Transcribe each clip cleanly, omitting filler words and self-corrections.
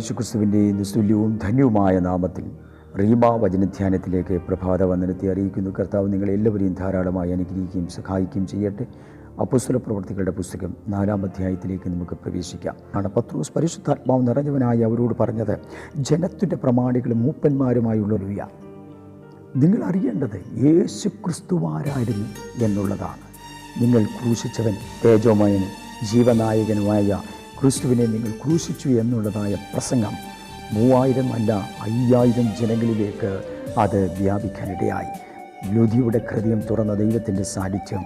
യേശുക്രിസ്തുവിൻ്റെ നിസ്തുല്യവും ധന്യവുമായ നാമത്തിൽ റീമാ വചനധ്യാനത്തിലേക്ക് പ്രഭാത വന്ദനത്തെ അറിയിക്കുന്നു. കർത്താവ് നിങ്ങളെല്ലാവരെയും ധാരാളമായി അനുഗ്രഹിക്കുകയും സഹായിക്കുകയും ചെയ്യട്ടെ. അപ്പോസ്തല പ്രവൃത്തികളുടെ പുസ്തകം 4-ാം അധ്യായത്തിലേക്ക് നമുക്ക് പ്രവേശിക്കാം. പത്രോസ് പരിശുദ്ധാത്മാവ് നിറഞ്ഞവനായി അവരോട് പറഞ്ഞത്, ജനത്തിൻ്റെ പ്രമാണികളും മൂപ്പന്മാരുമായുള്ളവരുയ, നിങ്ങൾ അറിയേണ്ടത് യേശുക്രിസ്തുവാരായിരുന്നു എന്നുള്ളതാണ്. നിങ്ങൾ ക്രൂശിച്ചവൻ തേജോമയനും ജീവനായകനുമായ ക്രിസ്തുവിനെ നിങ്ങൾ ക്രൂശിച്ചു എന്നുള്ളതായ പ്രസംഗം 3000 അല്ല 5000 ജനങ്ങളിലേക്ക് അത് വ്യാപിക്കാനിടയായി. ലുദിയുടെ ഹൃദയം തുറന്ന ദൈവത്തിൻ്റെ സാന്നിധ്യം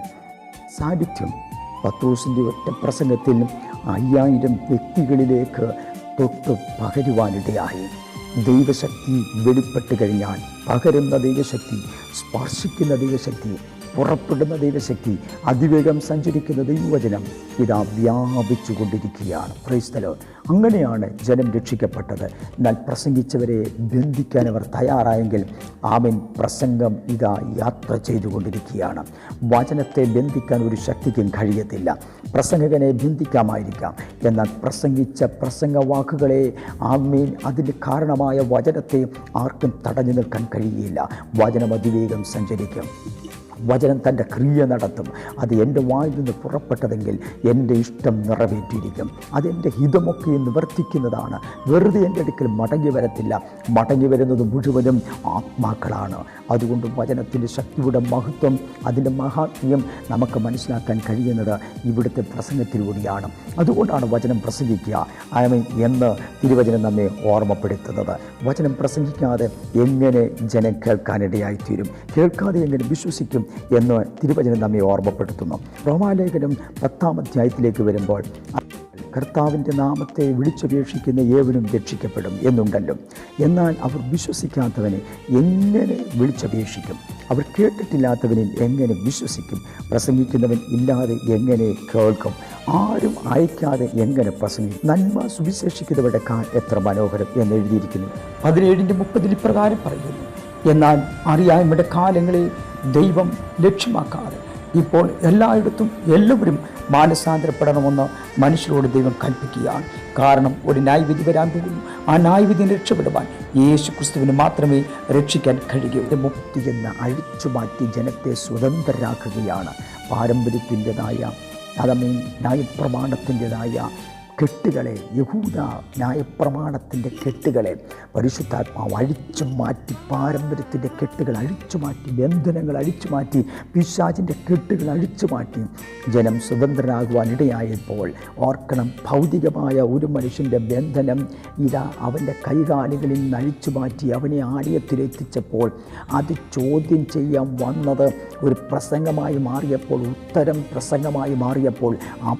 പത്രോസിൻ്റെ ഒറ്റ പ്രസംഗത്തിൽ 5000 വ്യക്തികളിലേക്ക് തൊട്ട് പകരുവാനിടയായി. ദൈവശക്തി വെളിപ്പെട്ട് കഴിഞ്ഞാൽ പകരുന്ന ദൈവശക്തി, സ്പർശിക്കുന്ന ദൈവശക്തി, പുറപ്പെടുന്ന ദൈവശക്തി, അതിവേഗം സഞ്ചരിക്കുന്ന ദൈവവചനം ഇതാ വ്യാപിച്ചു കൊണ്ടിരിക്കുകയാണ്. Praise the Lord. അങ്ങനെയാണ് ജനം രക്ഷിക്കപ്പെട്ടത്. എന്നാൽ പ്രസംഗിച്ചവരെ ബന്ധിക്കാൻ അവർ തയ്യാറായെങ്കിൽ ആമേൻ, പ്രസംഗം ഇതാ യാത്ര ചെയ്തുകൊണ്ടിരിക്കുകയാണ്. വചനത്തെ ബന്ധിക്കാൻ ഒരു ശക്തിക്കും കഴിയത്തില്ല. പ്രസംഗകനെ ബന്ധിക്കാമായിരിക്കാം, എന്നാൽ പ്രസംഗിച്ച പ്രസംഗവാക്കുകളെ ആമേൻ അതിന് കാരണമായ വചനത്തെ ആർക്കും തടഞ്ഞു നിൽക്കാൻ കഴിയില്ല. വചനം അതിവേഗം സഞ്ചരിക്കും. വചനം തൻ്റെ ക്രിയ നടത്തും. അത് എൻ്റെ വായിൽ നിന്ന് പുറപ്പെട്ടതെങ്കിൽ എൻ്റെ ഇഷ്ടം നിറവേറ്റിയിരിക്കും. അതെൻ്റെ ഹിതമൊക്കെ നിവർത്തിക്കുന്നതാണ്. വെറുതെ എൻ്റെ അടുക്കൽ മടങ്ങി വരത്തില്ല. മടങ്ങി വരുന്നത് മുഴുവനും ആത്മാക്കളാണ്. അതുകൊണ്ട് വചനത്തിൻ്റെ ശക്തിയുടെ മഹത്വം, അതിൻ്റെ മഹാത്മ്യം നമുക്ക് മനസ്സിലാക്കാൻ കഴിയുന്നത് ഇവിടുത്തെ പ്രസംഗത്തിലൂടെയാണ്. അതുകൊണ്ടാണ് വചനം പ്രസംഗിക്കുക എന്ന് തിരുവചനം നമ്മെ ഓർമ്മപ്പെടുത്തുന്നത്. വചനം പ്രസംഗിക്കാതെ എങ്ങനെ ജനം കേൾക്കാനിടയായിത്തീരും? കേൾക്കാതെ എങ്ങനെ വിശ്വസിക്കും എന്ന് തിരുവചനം നമ്മെ ഓർമ്മപ്പെടുത്തുന്നു. റോമാലേഖനം 10-ാം അധ്യായത്തിലേക്ക് വരുമ്പോൾ, കർത്താവിൻ്റെ നാമത്തെ വിളിച്ചപേക്ഷിക്കുന്ന ഏവനും രക്ഷിക്കപ്പെടും എന്നുണ്ടല്ലോ. എന്നാൽ അവർ വിശ്വസിക്കാത്തവനെ എങ്ങനെ വിളിച്ചപേക്ഷിക്കും? അവർ കേട്ടിട്ടില്ലാത്തവനിൽ എങ്ങനെ വിശ്വസിക്കും? പ്രസംഗിക്കുന്നവൻ ഇല്ലാതെ എങ്ങനെ കേൾക്കും? ആരും അയക്കാതെ എങ്ങനെ പ്രസംഗിക്കും? നന്മ സുവിശേഷിക്കുന്നവരുടെ കാൽ എത്ര മനോഹരം എന്ന് എഴുതിയിരിക്കുന്നു. 17:30 ഇപ്രകാരം പറയുന്നു, എന്നാൽ അറിയായ്മയുടെ കാലങ്ങളെ ദൈവം ലക്ഷ്യമാക്കാതെ ഇപ്പോൾ എല്ലായിടത്തും എല്ലാവരും മാനസാന്തരപ്പെടണമെന്ന് മനുഷ്യരോട് ദൈവം കൽപ്പിക്കുകയാണ്. കാരണം ഒരു ന്യായവിധി വരാൻ പോകുന്നു. ആ ന്യായവിധിയിൽ രക്ഷപ്പെടുവാൻ യേശുക്രിസ്തുവിന് മാത്രമേ രക്ഷിക്കാൻ കഴിയൂ. മുക്തി എന്ന് അഴിച്ചുമാറ്റി ജനത്തെ സ്വതന്ത്രരാക്കുകയാണ്. പാരമ്പര്യത്തിൻ്റെതായ ന്യായപ്രമാണത്തിൻ്റെതായ കെട്ടുകളെ, യഹൂദ ന്യായപ്രമാണത്തിൻ്റെ കെട്ടുകളെ പരിശുദ്ധാത്മാവ് അഴിച്ചു മാറ്റി, പാരമ്പര്യത്തിൻ്റെ കെട്ടുകൾ അഴിച്ചു മാറ്റി, ബന്ധനങ്ങൾ അഴിച്ചു മാറ്റി, പിശാചിൻ്റെ കെട്ടുകൾ അഴിച്ചു മാറ്റി ജനം സ്വതന്ത്രരാകുവാനിടയായപ്പോൾ ഓർക്കണം, ഭൗതികമായ ഒരു മനുഷ്യൻ്റെ ബന്ധനം ഇതാ അവൻ്റെ കൈകാലുകളിൽ നിന്ന് അഴിച്ചു മാറ്റി അവനെ ആലയത്തിലെത്തിച്ചപ്പോൾ അത് ചോദ്യം ചെയ്യാൻ വന്നത് ഒരു പ്രസംഗമായി മാറിയപ്പോൾ, ഉത്തരം പ്രസംഗമായി മാറിയപ്പോൾ ആ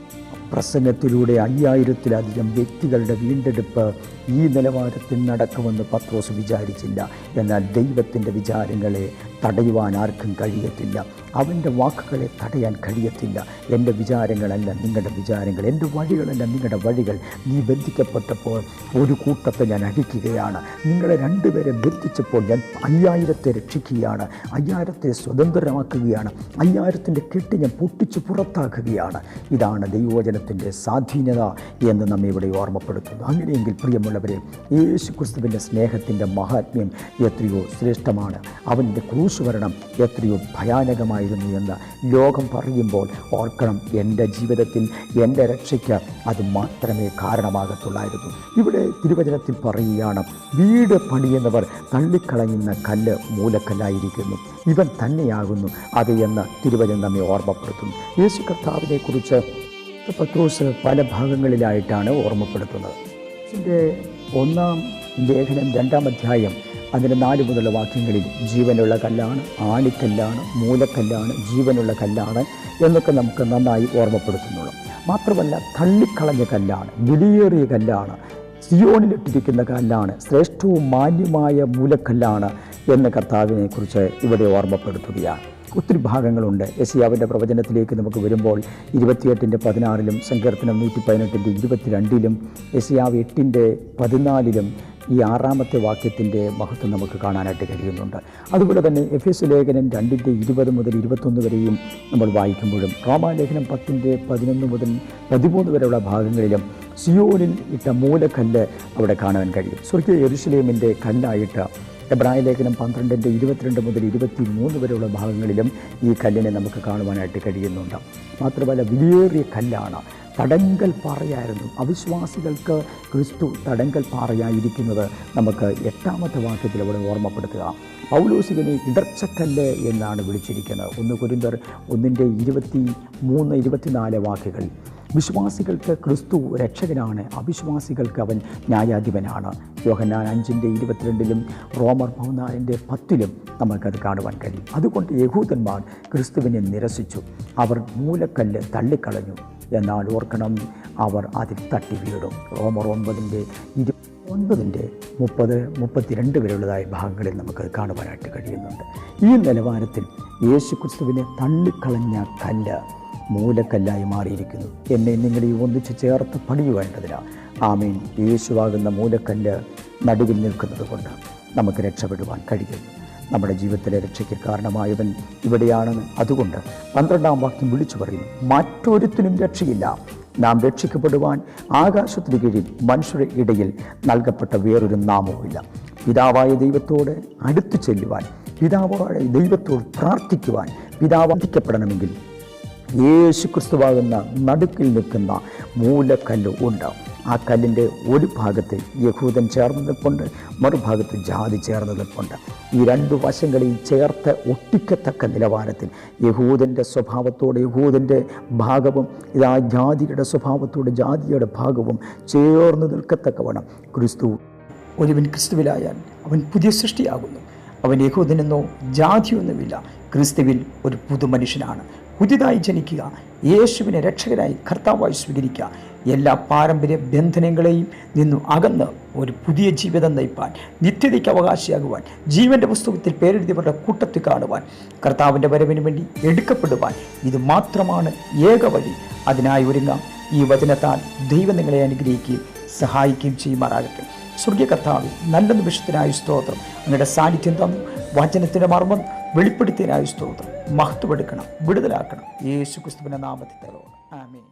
പ്രസംഗത്തിലൂടെ 5000-ത്തിലധികം വ്യക്തികളുടെ വീണ്ടെടുപ്പ് ഈ നിലവാരത്തിൽ നടക്കുമെന്ന് പത്രോസ് വിചാരിച്ചില്ല. എന്നാൽ ദൈവത്തിൻ്റെ വിചാരങ്ങളെ തടയുവാൻ ആർക്കും കഴിയത്തില്ല. അവൻ്റെ വാക്കുകളെ തടയാൻ കഴിയത്തില്ല. എൻ്റെ വിചാരങ്ങളല്ല നിങ്ങളുടെ വിചാരങ്ങൾ, എൻ്റെ വഴികളല്ല നിങ്ങളുടെ വഴികൾ. നീ ബന്ധിക്കപ്പെട്ടപ്പോൾ ഒരു കൂട്ടത്തെ ഞാൻ അടിക്കുകയാണ്. നിങ്ങളെ 2 പേരെ ബന്ധിച്ചപ്പോൾ ഞാൻ 5000-ത്തെ രക്ഷിക്കുകയാണ്, 5000-ത്തെ സ്വതന്ത്രമാക്കുകയാണ്, 5000-ത്തിൻ്റെ കെട്ട് ഞാൻ പൊട്ടിച്ച് പുറത്താക്കുകയാണ്. ഇതാണ് ദൈവവചനത്തിൻ്റെ സ്വാധീനത എന്ന് നമ്മെ ഇവിടെ ഓർമ്മപ്പെടുത്തുന്നു. അങ്ങനെയെങ്കിൽ പ്രിയമുള്ളവരെ, യേശുക്രിസ്തുവിൻ്റെ സ്നേഹത്തിൻ്റെ മഹാത്മ്യം എത്രയോ ശ്രേഷ്ഠമാണ്. അവൻ്റെ ക്രൂശുമരണം എത്രയോ ഭയാനകമായിരുന്നു എന്ന് ലോകം പറയുമ്പോൾ ഓർക്കണം, എൻ്റെ ജീവിതത്തിൽ എൻ്റെ രക്ഷയ്ക്ക് അത് മാത്രമേ കാരണമാകത്തുള്ളായിരുന്നു. ഇവിടെ തിരുവചനത്തിൽ പറയുകയാണ്, വീട് പണിയുന്നവർ തള്ളിക്കളയുന്ന കല്ല് മൂലക്കല്ലായിരിക്കുന്നു, ഇവൻ തന്നെയാകുന്നു അത് എന്ന് തിരുവചനം നമ്മെ ഓർമ്മപ്പെടുത്തുന്നു. യേശു കർത്താവിനെക്കുറിച്ച് പത്രോസ് പല ഭാഗങ്ങളിലായിട്ടാണ് ഓർമ്മപ്പെടുത്തുന്നത്. ഇതിൻ്റെ 1-ാം ലേഖനം 2-ാം അധ്യായം അതിൻ്റെ 4 മുതലുള്ള വാക്യങ്ങളിൽ ജീവനുള്ള കല്ലാണ്, ആണിക്കല്ലാണ്, മൂലക്കല്ലാണ്, ജീവനുള്ള കല്ലാണ് എന്നൊക്കെ നമുക്ക് നന്നായി ഓർമ്മപ്പെടുത്തുന്നുള്ളൂ. മാത്രമല്ല, തള്ളിക്കളഞ്ഞ കല്ലാണ്, വിലയേറിയ കല്ലാണ്, സിയോണിലിട്ടിരിക്കുന്ന കല്ലാണ്, ശ്രേഷ്ഠവും മാന്യമായ മൂലക്കല്ലാണ് എന്ന് കർത്താവിനെക്കുറിച്ച് ഇവിടെ ഓർമ്മപ്പെടുത്തുകയാണ്. ഒത്തിരി ഭാഗങ്ങളുണ്ട്. യെശയ്യാവിൻ്റെ പ്രവചനത്തിലേക്ക് നമുക്ക് വരുമ്പോൾ 28:16, സങ്കീർത്തനം 118:22, യെശയ്യാവ് 8:14, ഈ 6-ാമത്തെ വാക്യത്തിൻ്റെ മഹത്വം നമുക്ക് കാണാനായിട്ട് കഴിയുന്നുണ്ട്. അതുപോലെ തന്നെ എഫേസ്യ ലേഖനം 2:20 മുതൽ 21 വരെയും നമ്മൾ വായിക്കുമ്പോഴും റോമാലേഖനം 10:11 മുതൽ 13 വരെയുള്ള ഭാഗങ്ങളിലും സിയോനിൽ ഇട്ട മൂലക്കല്ല് അവിടെ കാണാൻ കഴിയും. സ്വർഗീയ യെരൂശലേമിൻ്റെ കല്ലായിട്ട് എബ്രായ ലേഖനം 12:22 മുതൽ 23 വരെയുള്ള ഭാഗങ്ങളിലും ഈ കല്ലിനെ നമുക്ക് കാണുവാനായിട്ട് കഴിയുന്നുണ്ട്. മാത്രമല്ല വിലയേറിയ കല്ലാണ്, തടങ്കൽ പാറയായിരുന്നു. അവിശ്വാസികൾക്ക് ക്രിസ്തു തടങ്കൽ പാറയായിരിക്കുന്നത് നമുക്ക് 8-ാമത്തെ വാക്യത്തിൽ അവിടെ ഓർമ്മപ്പെടുത്തുക. പൗലോസിനെ ഇടർച്ചക്കല്ല് എന്നാണ് വിളിച്ചിരിക്കുന്നത്. 1 കൊരിന്ത്യർ 1:23-24 വാക്യങ്ങൾ. വിശ്വാസികൾക്ക് ക്രിസ്തു രക്ഷകനാണ്, അവിശ്വാസികൾക്ക് അവൻ ന്യായാധിപനാണ്. യോഹന്നാൻ 5:22 റോമർ 14:10 നമുക്കത് കാണുവാൻ കഴിയും. അതുകൊണ്ട് യഹൂദന്മാർ ക്രിസ്തുവിനെ നിരസിച്ചു, അവർ മൂലക്കല്ല് തള്ളിക്കളഞ്ഞു. എന്നാൽ ഓർക്കണം, അവർ അതിൽ തട്ടി വീടും. റോമർ 9:30-32 വരെയുള്ളതായ ഭാഗങ്ങളിൽ നമുക്കത് കാണുവാനായിട്ട് കഴിയുന്നുണ്ട്. ഈ നിലവാരത്തിൽ യേശു ക്രിസ്തുവിനെ തള്ളിക്കളഞ്ഞ കല്ല് മൂലക്കല്ലായി മാറിയിരിക്കുന്നു. എന്നെ നിങ്ങളീ ഒന്നിച്ച് ചേർത്ത് പണിയുവേണ്ടതിനാ. ആമേൻ. യേശുവാകുന്ന മൂലക്കല്ല് നടുവിൽ നിൽക്കുന്നത് കൊണ്ട് നമുക്ക് രക്ഷപ്പെടുവാൻ കഴിയുന്നു. നമ്മുടെ ജീവിതത്തിലെ രക്ഷയ്ക്ക് കാരണമായവൻ ഇവിടെയാണെന്ന് അതുകൊണ്ട് 12-ാം വാക്യം വിളിച്ചു പറയുന്നു, മറ്റൊരുത്തിനും രക്ഷയില്ല. നാം രക്ഷിക്കപ്പെടുവാൻ ആകാശത്തിന് കീഴിൽ മനുഷ്യരുടെ ഇടയിൽ നൽകപ്പെട്ട വേറൊരു നാമവുമില്ല. പിതാവായ ദൈവത്തോട് അടുത്തു ചെല്ലുവാൻ, പിതാവായ ദൈവത്തോട് പ്രാർത്ഥിക്കുവാൻ, പിതാവ് വന്ദിക്കപ്പെടണമെങ്കിൽ യേശു ക്രിസ്തുവാകുന്ന നടുക്കിൽ നിൽക്കുന്ന മൂലക്കല്ല് ഉണ്ട്. ആ കല്ലിൻ്റെ ഒരു ഭാഗത്ത് യഹൂദൻ ചേർന്ന് നിൽപ്പുണ്ട്, മറുഭാഗത്ത് ജാതി ചേർന്ന് നിൽപ്പുണ്ട്. ഈ 2 വശങ്ങളെയും ചേർത്ത് ഒട്ടിക്കത്തക്ക നിലവാരത്തിൽ യഹൂദൻ്റെ സ്വഭാവത്തോടെ യഹൂദൻ്റെ ഭാഗവും ഇതാ ജാതിയുടെ സ്വഭാവത്തോടെ ജാതിയുടെ ഭാഗവും ചേർന്ന് നിൽക്കത്തക്കവണ്ണം ക്രിസ്തു ഒരുവൻ ക്രിസ്തുവിലായാൽ അവൻ പുതിയ സൃഷ്ടിയാകുന്നു. അവൻ യഹൂദനെന്നോ ജാതിയൊന്നുമില്ല, ക്രിസ്തുവിൽ ഒരു പുതു മനുഷ്യനാണ്. പുതിയതായി ജനിക്കുക, യേശുവിനെ രക്ഷകനായി കർത്താവായി സ്വീകരിക്കുക, എല്ലാ പാരമ്പര്യ ബന്ധനങ്ങളെയും നിന്നു അകന്ന് ഒരു പുതിയ ജീവിതം നയിപ്പാൻ, നിത്യതയ്ക്ക് അവകാശിയാകുവാൻ, ജീവൻ്റെ പുസ്തകത്തിൽ പേരെഴുതിയവരുടെ കൂട്ടത്തിൽ കാണുവാൻ, കർത്താവിൻ്റെ വരവിന് വേണ്ടി എടുക്കപ്പെടുവാൻ ഇത് മാത്രമാണ് ഏക വഴി. അതിനായി ഒരുങ്ങാം. ഈ വചനത്താൽ ദൈവം നിങ്ങളെ അനുഗ്രഹിക്കുകയും സഹായിക്കുകയും ചെയ്യുമാറാകട്ടെ. സ്വർഗീയ കർത്താവ്, നല്ല നിമിഷത്തിനായി സ്തോത്രം. അങ്ങയുടെ സാന്നിധ്യം തന്നു, വചനത്തിൻ്റെ മർമ്മം വെളിപ്പെടുത്തിയതിനായി സ്തോത്രം. മഹത്വമെടുക്കണം, വിടുതലാക്കണം. യേശു ക്രിസ്തുവിന്റെ നാമത്തിൽ. ആമേൻ.